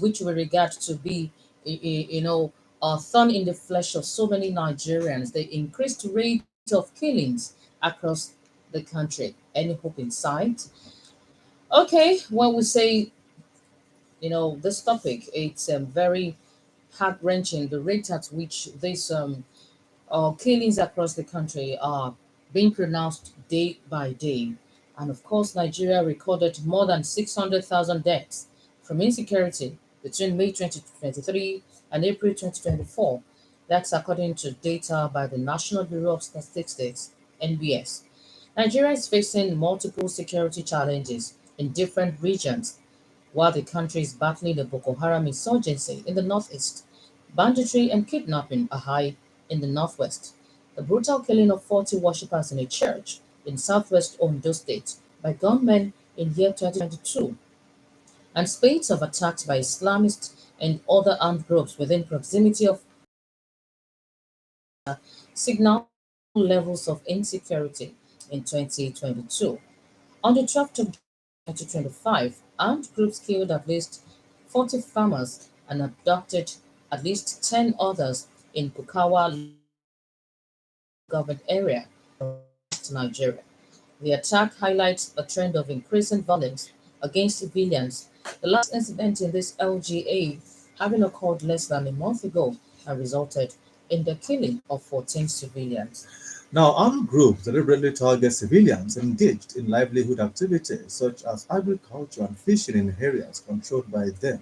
which we regard to be, a thorn in the flesh of so many Nigerians, the increased rate of killings across the country. Any hope in sight? Okay, when we say, this topic, it's very heart wrenching, the rate at which these killings across the country are being pronounced day by day. And of course, Nigeria recorded more than 600,000 deaths from insecurity between May 2023 and April 2024. That's according to data by the National Bureau of Statistics, NBS. Nigeria is facing multiple security challenges in different regions while the country is battling the Boko Haram insurgency in the northeast. Banditry and kidnapping are high in the northwest. The brutal killing of 40 worshippers in a church in southwest Ondo State by gunmen in year 2022, and spate of attacks by Islamists and other armed groups within proximity of signal levels of insecurity in 2022. On the 12th of June 2025, armed groups killed at least 40 farmers and abducted at least 10 others in Pukawa government area of West Nigeria. The attack highlights a trend of increasing violence against civilians. The last incident in this LGA having occurred less than a month ago and resulted in the killing of 14 civilians. Now, armed groups deliberately target civilians engaged in livelihood activities such as agriculture and fishing in areas controlled by them.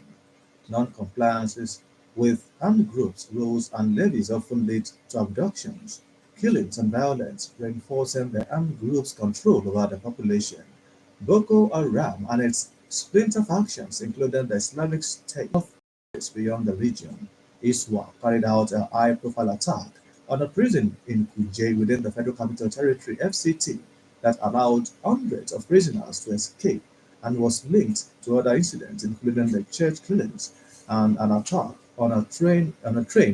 Non-compliances with armed groups' rules and levies often lead to abductions, killings, and violence, reinforcing the armed groups' control over the population. Boko Haram and its splinter factions, including the Islamic State, beyond the region. ISWA carried out a high-profile attack on a prison in Kuje within the Federal Capital Territory (FCT) that allowed hundreds of prisoners to escape and was linked to other incidents, including the church killings and an attack on a train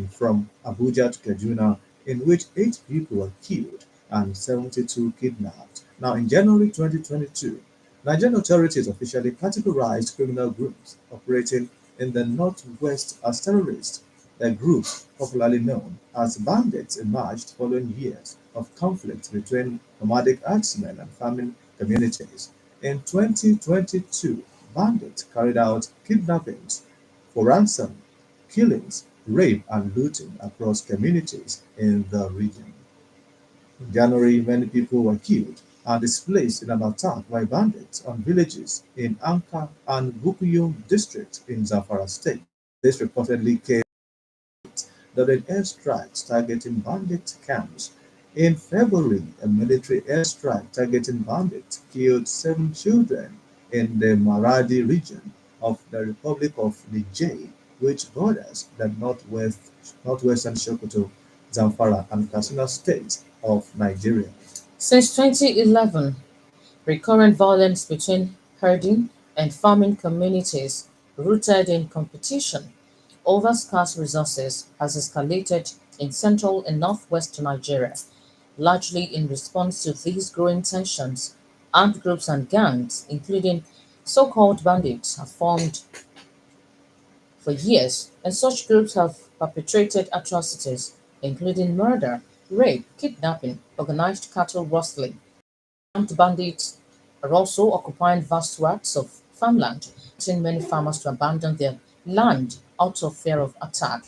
from Abuja to Kaduna, in which 8 people were killed and 72 kidnapped. Now, in January 2022, Nigerian authorities officially categorized criminal groups operating in the Northwest as terrorists. The group, popularly known as bandits, emerged following years of conflict between nomadic herdsmen and farming communities. In 2022, bandits carried out kidnappings for ransom, killings, rape, and looting across communities in the region. In January, many people were killed and displaced in an attack by bandits on villages in Anka and Bukuyum district in Zamfara state. This reportedly came during airstrikes targeting bandit camps. In February, a military airstrike targeting bandits killed 7 children in the Maradi region of the Republic of Niger, which borders the northwestern Sokoto, Zamfara, and Katsina states of Nigeria. Since 2011, recurrent violence between herding and farming communities rooted in competition over scarce resources has escalated in central and northwest Nigeria, largely in response to these growing tensions. Armed groups and gangs, including so-called bandits, have formed for years, and such groups have perpetrated atrocities, including murder, rape, kidnapping, organized cattle rustling. Armed bandits are also occupying vast swaths of farmland, forcing many farmers to abandon their land out of fear of attack.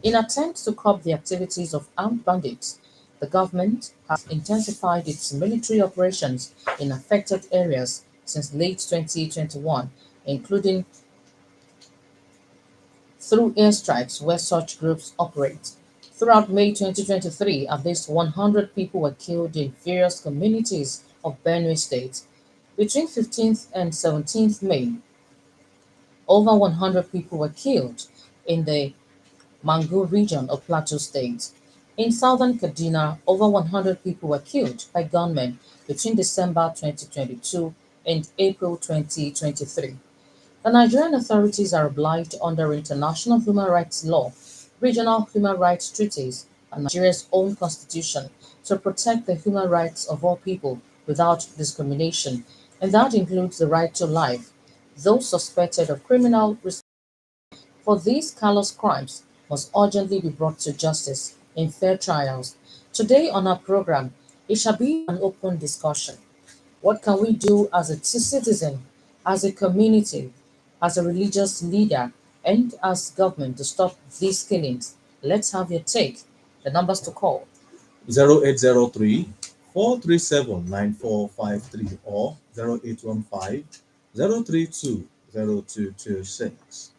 In attempts to curb the activities of armed bandits, the government has intensified its military operations in affected areas since late 2021, including through airstrikes where such groups operate. Throughout May 2023, at least 100 people were killed in various communities of Benue State. Between 15th and 17th May, over 100 people were killed in the Mangu region of Plateau State. In southern Kaduna, over 100 people were killed by gunmen between December 2022 and April 2023. The Nigerian authorities are obliged under international human rights law, regional human rights treaties, and Nigeria's own constitution to protect the human rights of all people without discrimination, and that includes the right to life. Those suspected of criminal for these callous crimes must urgently be brought to justice in fair trials. Today on our program, it shall be an open discussion. What can we do as a citizen, as a community, as a religious leader, and as government to stop these killings? Let's have your take. The numbers to call: 0803 437 9453 or 0815 032 0226.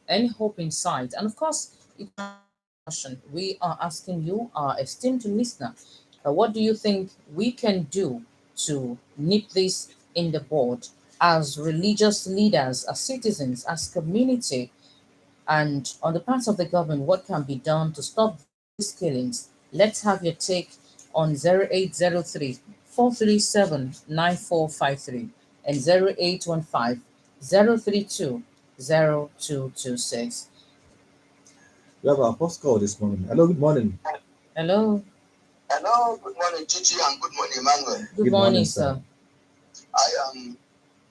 Any hope in sight? And of course, it's a question. We are asking you, our esteemed listener, what do you think we can do to nip this in the bud as religious leaders, as citizens, as community, and on the part of the government, what can be done to stop these killings? Let's have your take on 0803 437 9453 and 0815 032 0226. We have our first call this morning. Hello, good morning. Hello. Hello, good morning, Titi, and good morning, Emmanuel. Good Good morning, morning, sir. sir. I am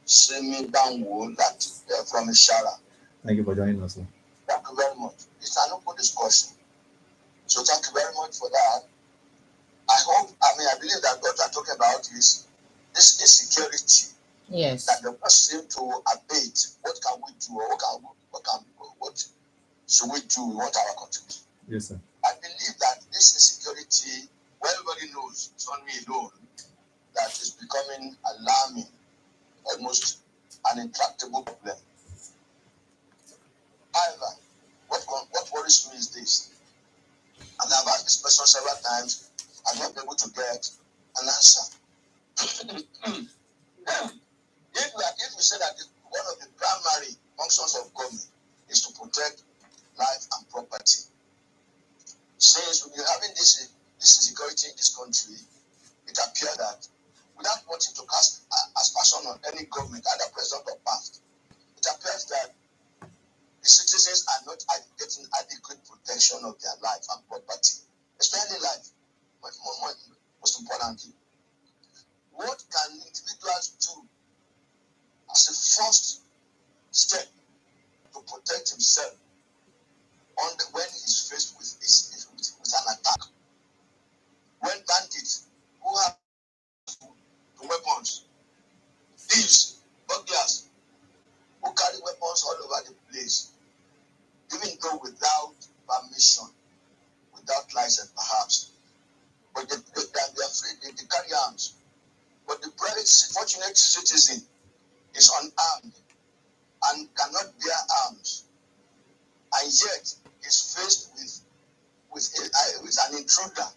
Simi Danwo that from Ishara. Thank you for joining us, sir. Thank you very much. It's an open discussion. So thank you very much for that. I believe that what we're talking about is this insecurity Yes. that the person seem to abate. What can we do, or what should we do? We want our contribution. Yes, sir. I believe that this insecurity, well, everybody knows, it's not me alone, that is becoming alarming, almost an intractable problem. However, what worries me is this, and I've asked this question several times, I've not been able to get an answer. If we say that one of the primary functions of government is to protect life and property, since we're having this insecurity in this country, it appears that without wanting to cast aspersion on any government, either present or past, it appears that the citizens are not getting adequate protection of their life and property, especially life, most importantly. What can individuals do as a first step to protect himself when he's faced with an attack? When bandits who have weapons, thieves, burglars, who carry weapons all over the place, even though without permission, without license perhaps, but they're afraid, they carry arms. But the private, fortunate citizen is unarmed and cannot bear arms, and yet is faced with an intruder,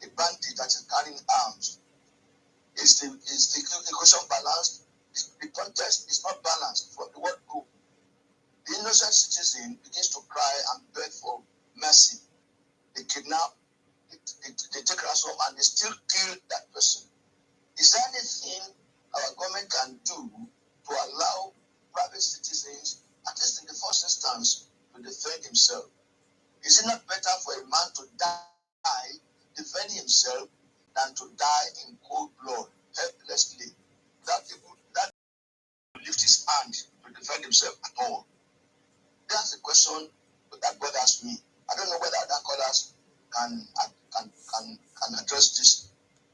a bandit that is carrying arms. Is the equation balanced? The context is not balanced from the word go. The innocent citizen begins to cry and beg for mercy. They kidnap, they take ransom, and they still kill that person. Is there anything our government can do to allow private citizens, at least in the first instance, to defend himself? Is it not better for a man to die defending himself than to die in cold blood, helplessly, without able to lift his hand to defend himself at all? That's the question that bothers me. I don't know whether other callers can address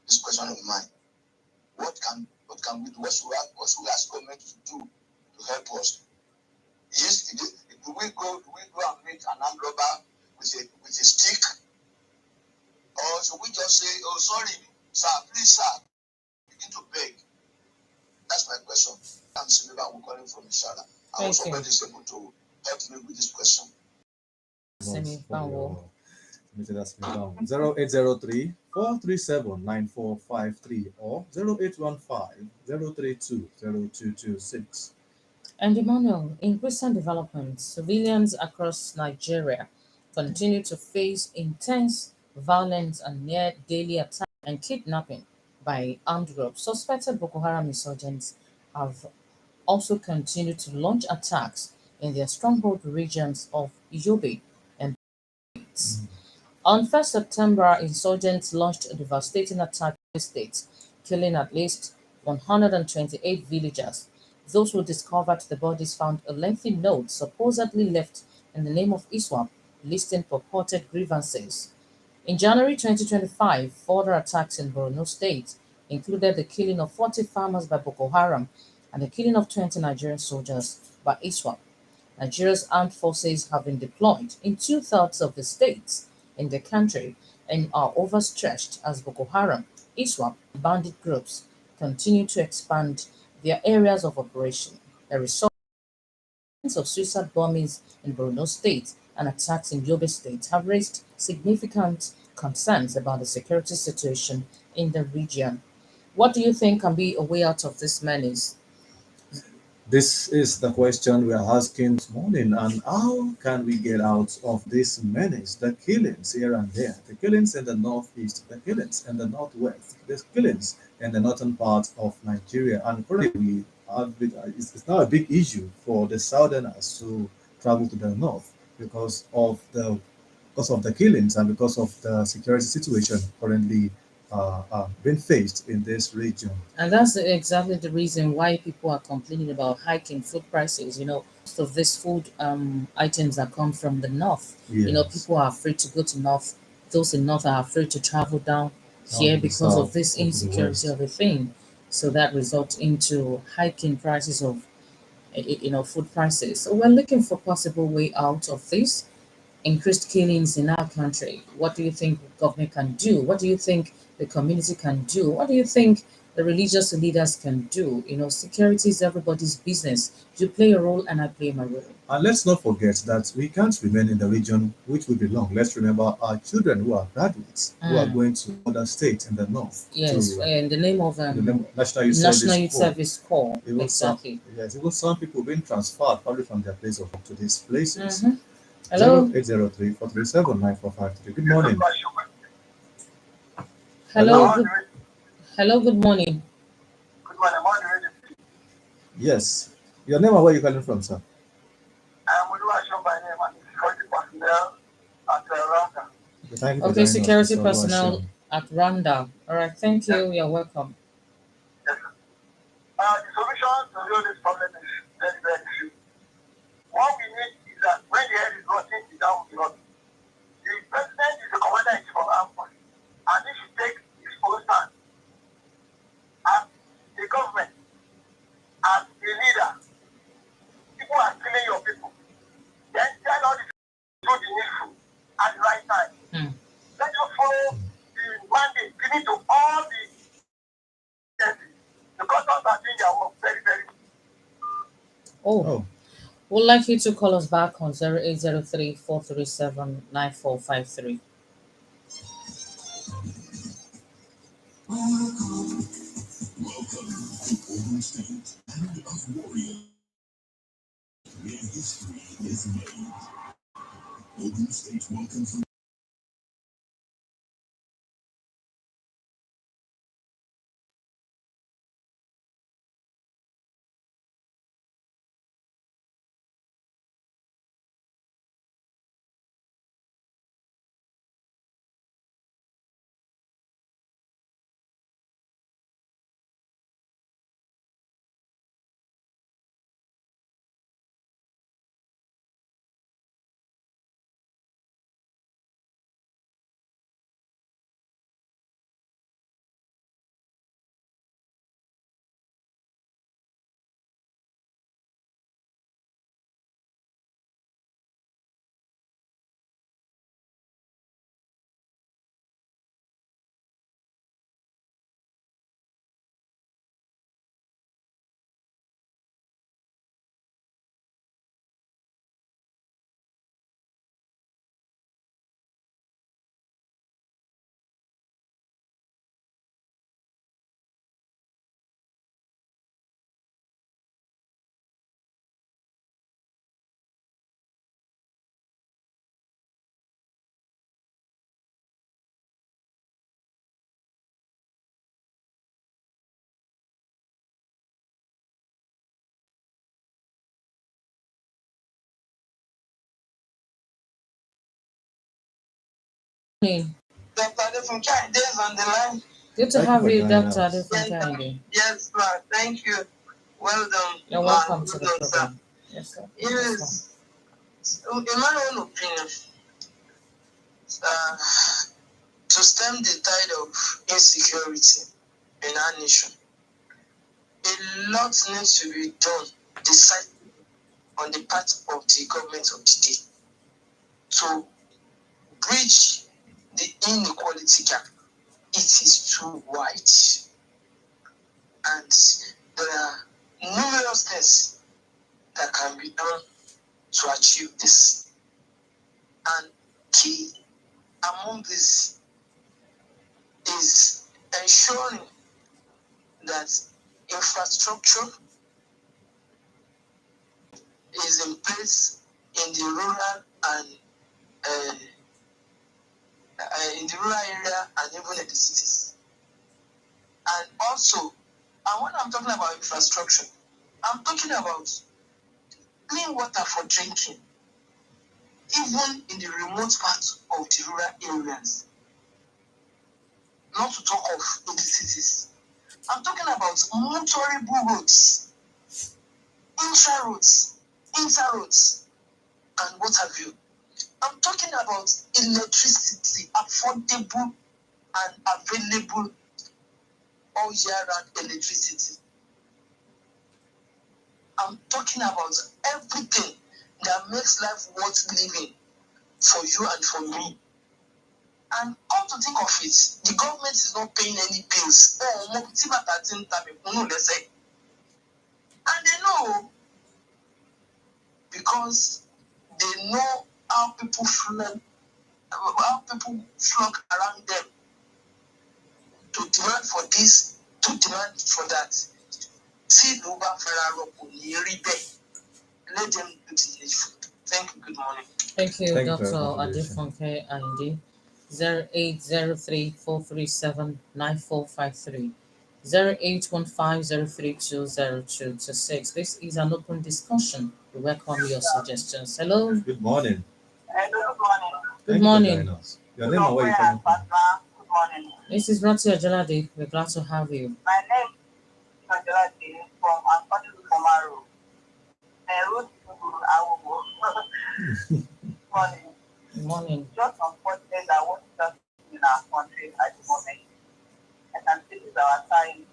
this question of mine. What can we do? What should we ask government to do to help us? Do we go and meet an armed robber with a stick, or should we just say, "Oh, sorry, sir, please, sir," begin to beg? That's my question. I'm Simiba. I'm calling from Ishara. I hope somebody is able to help me with this question. Semi Banwo. 0803 437 9453 or 0815 032 0226. And Emmanuel, in recent developments, civilians across Nigeria continue to face intense violence and near daily attacks and kidnapping by armed groups. Suspected Boko Haram insurgents have also continued to launch attacks in their stronghold regions of Yobe and Plateau. On 1st September, insurgents launched a devastating attack in the state, killing at least 128 villagers. Those who discovered the bodies found a lengthy note supposedly left in the name of ISWAP, listing purported grievances. In January 2025, further attacks in Borno State included the killing of 40 farmers by Boko Haram and the killing of 20 Nigerian soldiers by ISWAP. Nigeria's armed forces have been deployed in two-thirds of the states in the country and are overstretched as Boko Haram, ISWAP, and bandit groups continue to expand their areas of operation. The result of suicide bombings in Borno State and attacks in Yobe State have raised significant concerns about the security situation in the region. What do you think can be a way out of this menace? This is the question we are asking this morning. And how can we get out of this menace? The killings here and there, the killings in the northeast, the killings in the northwest, the killings in the northern part of Nigeria. And currently, it's now a big issue for the southerners to travel to the north because of the killings and because of the security situation currently being faced in this region. And that's exactly the reason why people are complaining about hiking food prices. Most of these food items that come from the north. Yes, People are afraid to go to north. Those in north are afraid to travel down down here to the because of south this or to the insecurity west. of a thing. So that results into hiking prices of food prices. So we're looking for possible way out of this increased killings in our country. What do you think government can do? What do you think the community can do? What do you think the religious leaders can do? Security is everybody's business. You play a role and I play my role. And let's not forget that we can't remain in the region which we belong. Let's remember our children who are graduates, who are going to other states in the north Yes, to in the name of the National Youth National Service Youth Corps. Service Corps. Even some, Exactly. yes, even some people being transferred probably from their place of work to these places. Mm-hmm. Hello. 0803 437 9453. Good morning. Hello. Hello. Hello. Good morning. Good morning, Emmanuel. Yes. Your name and where you calling from, sir? I am Awobajo by name and security personnel at Rwanda. Okay, thank you for Okay, joining us, security Mr. personnel Oluwaseun. at Rwanda. All right, thank you. You're welcome. Yes, sir. The solution to all this problem is very, very simple. What we need is that when the head is rotting, the down will be rotting. The president is the commander in chief of armed forces, and he should take his own stand as the government, as a leader. People are killing your people. Then tell all the do the needful at the right time. Hmm. Let us follow the mandate given to all the agencies. The customs are doing their work very, very well. Oh, Oh, we'd like you to call us back on 0803 437 9453. Morning. Dr. Adefunke is on the line. Good to thank you have for you, joining Dr. us. Adefunke. Yes, sir. Thank you. Well done. You're welcome to the program. Yes, sir. Yes. In my own opinion, uh, to stem the tide of insecurity in our nation, a lot needs to be done decidedly on the part of the government of the day to bridge the inequality gap. It is too wide, and there are numerous things that can be done to achieve this. And key among this is ensuring that infrastructure is in place in the rural and in the rural area and even in the cities. And also, and when I'm talking about infrastructure, I'm talking about clean water for drinking, even in the remote parts of the rural areas. Not to talk of in the cities. I'm talking about motorable roads, intra-roads, inter-roads, and what have you. I'm talking about electricity, affordable and available all year-round electricity. I'm talking about everything that makes life worth living for you and for me. And come to think of it, the government is not paying any bills. And they know, because they know how people flock around them to demand for this, to demand for that. See the Uber Ferraro, let them do the needful. Thank you. Good morning. Thank you, Thank you for Dr. your contribution. Adefunke Indi. 0803-437-9453. 0815-032-0226. This is an open discussion. We welcome your suggestions. Hello. Good morning. Hello, good morning. Good Thank you for morning. joining us. Your name and where you calling from? Good morning. This is Rati Ajalade. We're glad to have you. My name is Ajalade from Anthony. I wrote to Awobajo. Morning. Good morning. Just unfortunate that what is happening in our country at the moment. I can see this is our time.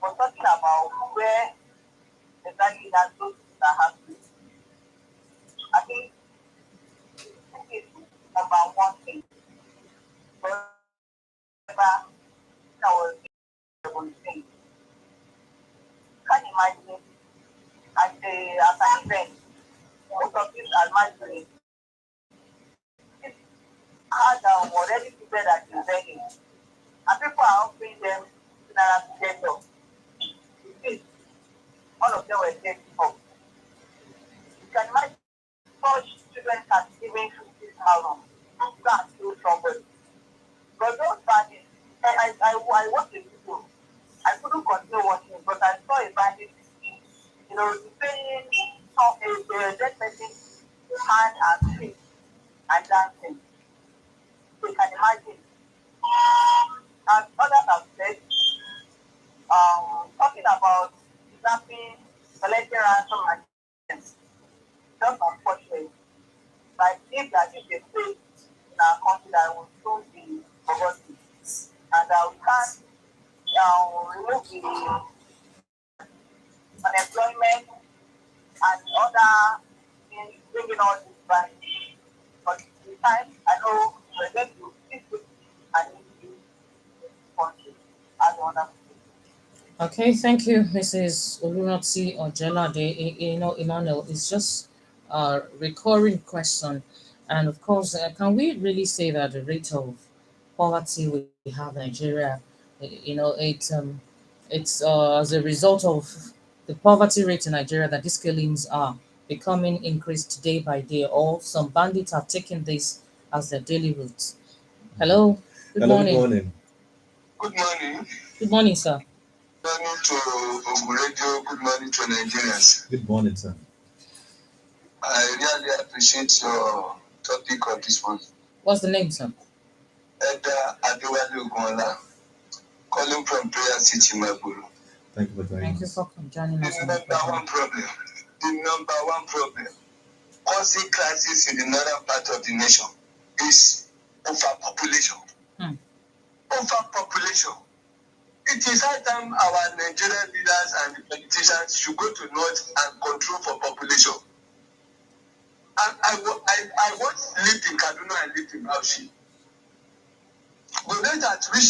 We're talking about where exactly that those things are happening. I think this is about one thing. Whatever that was the thing. Can you imagine at an event, most of these are had already people that is begging. And people are offering them $2 to all of them were taken up. You can imagine such children can giving 50,000 to go and kill somebody. But those bandits, I watched the video. I couldn't continue watching it, but I saw a bandit, saying a dead person hand and feet and dancing. So you can imagine. As others have said, talking about kidnapping, collecting ransom and just unfortunate. But if that is a fate in our country that will soon be forgotten, and that we can't remove the unemployment and other things bringing all this back. But the time I know we're going to fix it and in this country as one. Okay, thank you, Mrs. Olurati Ojelade. Emmanuel, it's just a recurring question. And of course, can we really say that the rate of poverty we have in Nigeria, it's as a result of the poverty rate in Nigeria that these killings are becoming increased day by day, or some bandits have taken this as their daily route. Hello, good Hello, good morning. morning. Good morning. Good morning, sir. Good morning to Ogun Radio. Good morning to Nigerians. Good morning, sir. I really appreciate your topic of this one. What's the name, sir? Adebanjo, calling from Prayer City, Maburu. Thank you for joining Thank you us. for joining us The on the program. number one problem causing crisis in the northern part of the nation is overpopulation. Overpopulation. It is high time our Nigerian leaders and the politicians should go to north and control for population. And I once lived in Kaduna and lived in Bauchi. The rate at which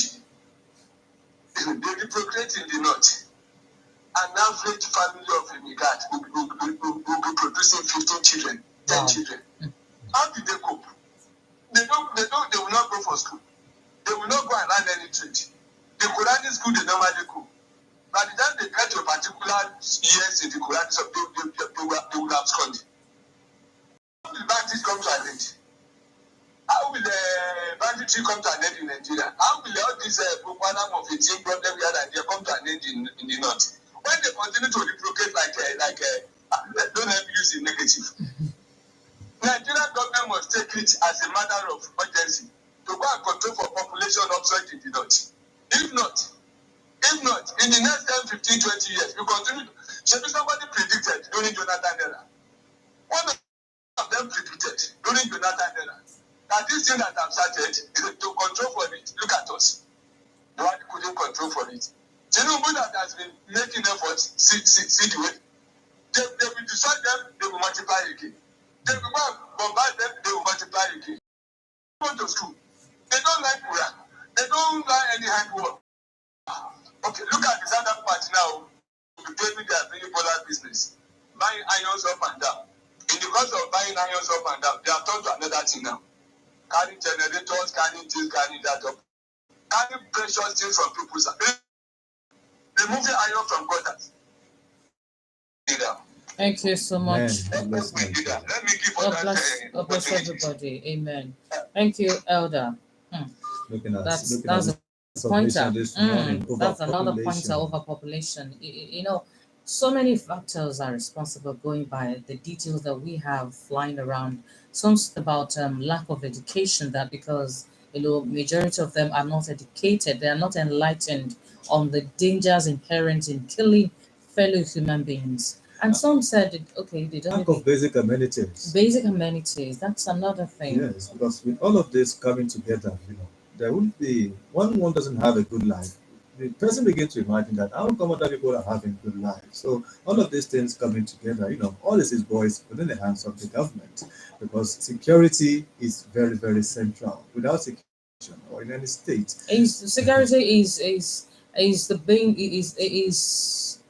they depopulate in the north an average family of immigrants will be producing 15 children, 10 children. How did they cope? They will not go for school. They will not go and learn any trade. The Quranic school they normally go. By the time they get to a particular years in the Quranic school, they will abscond. How will banditry come to an end? How will banditry come to an end in Nigeria? How will all this program of a team problem we had idea come to an end in the north? When they continue to replicate don't have use in negative. Nigerian government must take it as a matter of urgency to go and control for population upside in the north. If not, in the next 10, 15, 20 years, we continue. Should be somebody predicted during Jonathan era. One of them predicted during Jonathan era that this thing that I've started is to control for it. Look at us. Nobody couldn't control for it. Tinubu that has been making efforts, see the way. They will destroy them, they will multiply again. They will go and bombard them, they will multiply again. Go to school. They don't like Quran. They don't like any handwork. Okay, look at the southern part now. We claiming they are doing polar business. Buying irons up and down. In the course of buying irons up and down, they have turned to another thing now. Carrying generators, carrying this, carrying that up. Carrying precious things from people's house. Removing iron from gutters. Thank you so much. Let me give God bless everybody. Amen. Thank you, Elder. That's a pointer. That's another pointer, overpopulation. So many factors are responsible, going by the details that we have flying around. Some about lack of education, that because majority of them are not educated, they are not enlightened on the dangers inherent in killing fellow human beings. And some said, okay, they don't lack of basic amenities. Basic amenities, that's another thing. Yes, because with all of this coming together, there won't be one doesn't have a good life. The person begins to imagine that how come other people are having good lives. So all of these things coming together, all this is boys within the hands of the government, because security is very, very central. Without security or in any state, security is the being is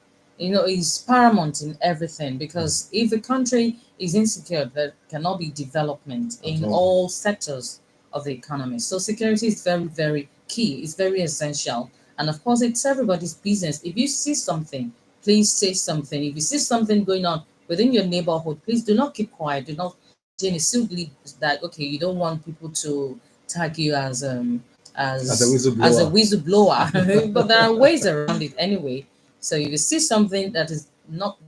paramount in everything, because if a country is insecure, there cannot be development in all sectors of the economy. So security is very, very key. It's very essential. And of course, it's everybody's business. If you see something, please say something. If you see something going on within your neighborhood, please do not keep quiet. Do not simply that, okay, you don't want people to tag you as a whistleblower. But there are ways around it anyway. So if you see something that is not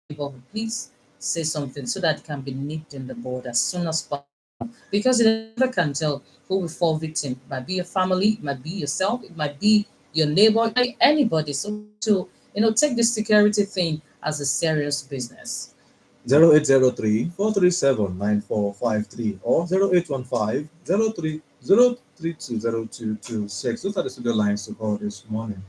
neighborhood, please say something so that it can be nipped in the bud as soon as possible. Because you never can tell who will fall victim. It might be your family, it might be yourself, it might be your neighbor, it might be anybody. So to take the security thing as a serious business. 0803-437-9453 or 0815-0320226. Those are the studio lines to call this morning.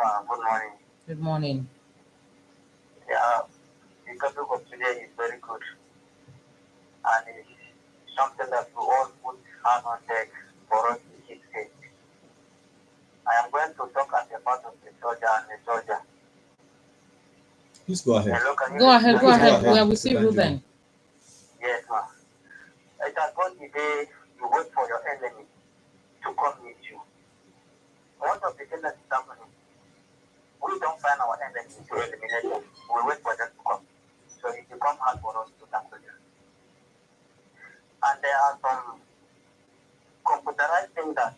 Good morning. Good morning. Yeah, the topic of today is very good, and it's something that we all put hand on deck for us to keep safe. I am going to talk as a part of the soldier and the soldier. Please go ahead. Hello, Go ahead. We are with you, Ruben. Yes, ma'am. It has gone the day you wait for your enemy to come meet you. One of the things that is happening, we don't find our enemies to eliminate them. We wait for them to come. So it becomes hard for us to tackle them. and there are some computerized things that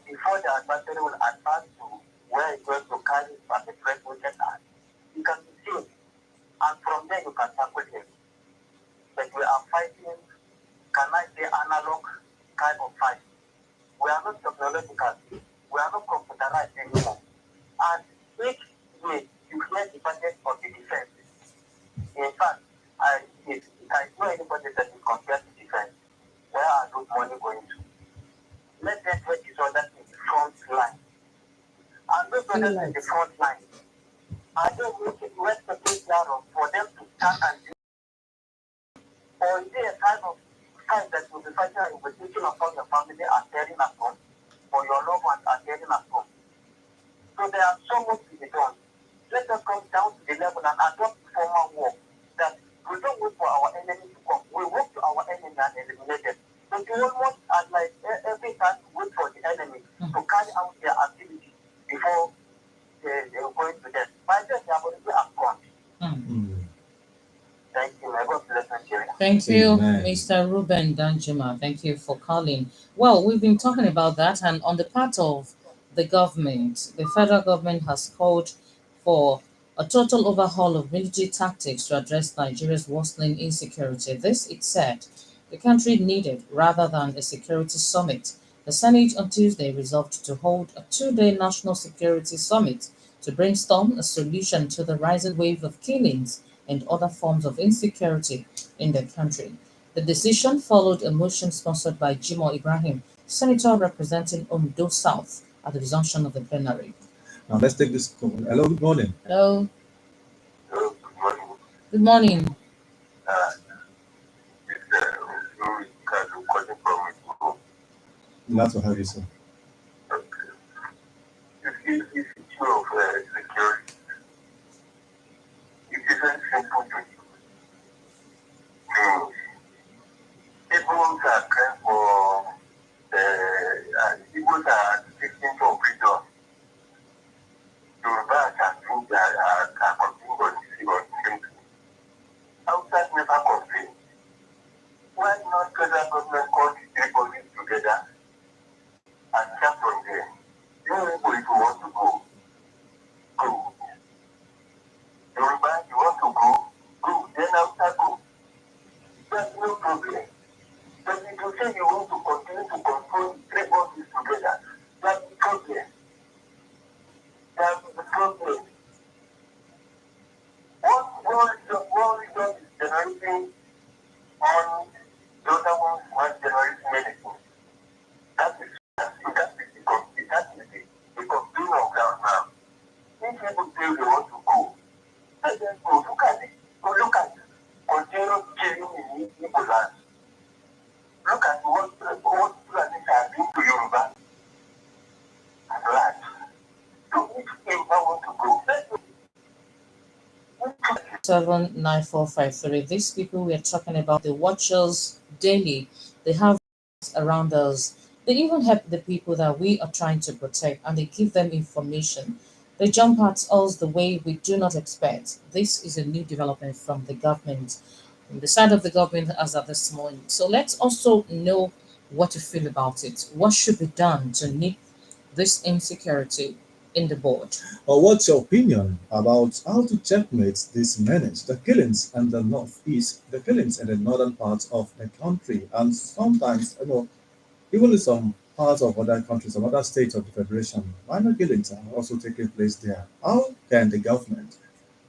before the adversary will advance to where it's going to carry perpetrate wicked acts, you can be seen, and from there you can tackle him. But we are fighting, can I say, analog kind of fight. We are not technological. We are not computerized anymore. And each day you hear the budget of the defense. In fact, if I know anybody that is compared to defense, where are those money going to? Let them take each other in the front line. And those others in the front line, I don't need to rest the place down for them to stand and do. Or is there a kind of fight that will be fighting with thinking upon your family and tearing at home, or your loved ones are tearing at home? So there are so much to be done. Let us come down to the level and adopt formal war that we don't wait for our enemy to come. We walk to our enemy and eliminate them. So we almost are like every time wait for the enemy to carry out their activity before they are going to them. By then they have already gone. Thank you. I God bless Nigeria. Thank you, Amen. Mr. Ruben Danjuma. Thank you for calling. Well, we've been talking about that, and on the part of the government, the federal government has called for a total overhaul of military tactics to address Nigeria's worsening insecurity. This, it said, the country needed rather than a security summit. The Senate on Tuesday resolved to hold a two-day national security summit to brainstorm a solution to the rising wave of killings and other forms of insecurity in the country. The decision followed a motion sponsored by Jimo Ibrahim, senator representing Ondo South, at the resumption of the plenary. Now let's take this call. Hello, good morning. Hello, Good morning. good morning. Calling from Mexico. Glad to have you, sir. This issue of security, it is very simple to people are crying for people are seeking for freedom. Yoruba are complaining on the same thing. Outside never complain. Why not federal government call the three bodies together and chat on them? You know, if you want to go, go. Yoruba, you want to go, go. Then after go, there's no problem. But if you say you want to continue to control three bodies together, that's the problem. That's the problem. One region is generating on the other one generating medicine. That is the complaint of ground now. If people say they want to go, let them go. Look at it. Go look at it. Continue killing in Igbo land. Look at what Fulanis are doing to Yoruba and land. So if Yoruba want to go, let them 79453. These people we are talking about, the watchers daily, they have around us. They even help the people that we are trying to protect, and they give them information. They jump at us the way we do not expect. This is a new development from the government, from the side of the government as of this morning. So let's also know what you feel about it. What should be done to nip this insecurity in the board? Or what's your opinion about how to checkmate this menace, the killings in the northeast, the killings in the northern parts of the country, and sometimes, even in some parts of other countries, some other states of the federation, minor killings are also taking place there. How can the government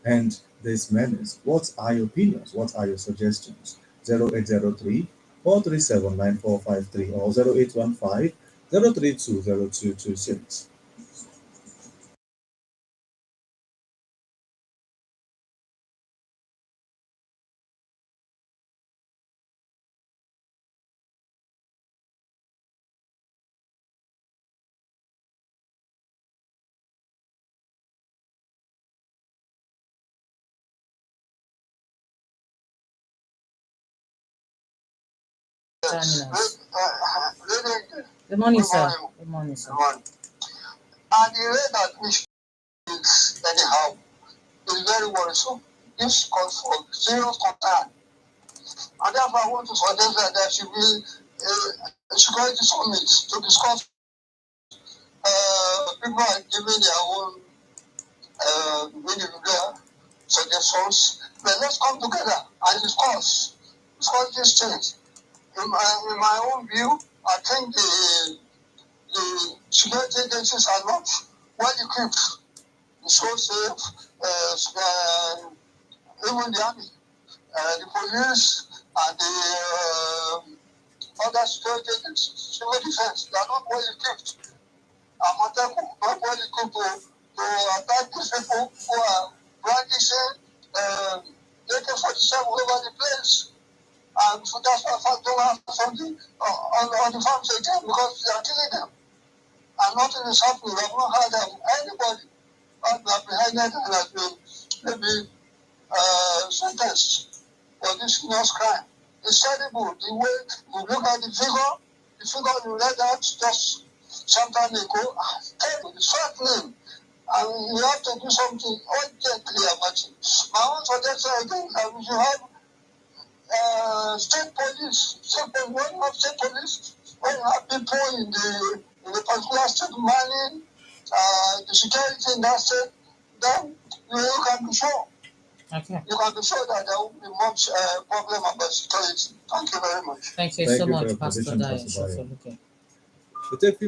end this menace? What are your opinions? What are your suggestions? 0803 437 9453 or 0815 032 0226. Joining us. Good morning, sir. Good morning, sir. And the way that we is anyhow is very worrisome. This calls for serious concern. And therefore, I want to suggest that there should be a security summit to discuss. People are giving their own individual suggestions, but let's come together and discuss these things. In my own view, I think the security agencies are not well equipped. It's so safe, even the army, the police, and the other security agencies, civil defense, they are not well equipped. Amoteku not well equipped to attack these people who are practicing AK-47 over the place. And so that's why I don't have something on the farms again, because they are killing them. And nothing is happening. We have not heard of anybody has been apprehended and has been maybe sentenced for this heinous crime. It's terrible. The way you look at the figure you read out just some time ago, terrible, it's frightening. And we have to do something urgently about it. My own suggestion again is that we should have state police. When you have state police, when you have people in the particular state manning the security in that state, then you can be sure. Okay. You can be sure that there won't be much problem about security. Thank you very much. Thank you Thank so you for your much, Pastor position, Daya. Pastor Bayo. Okay. We take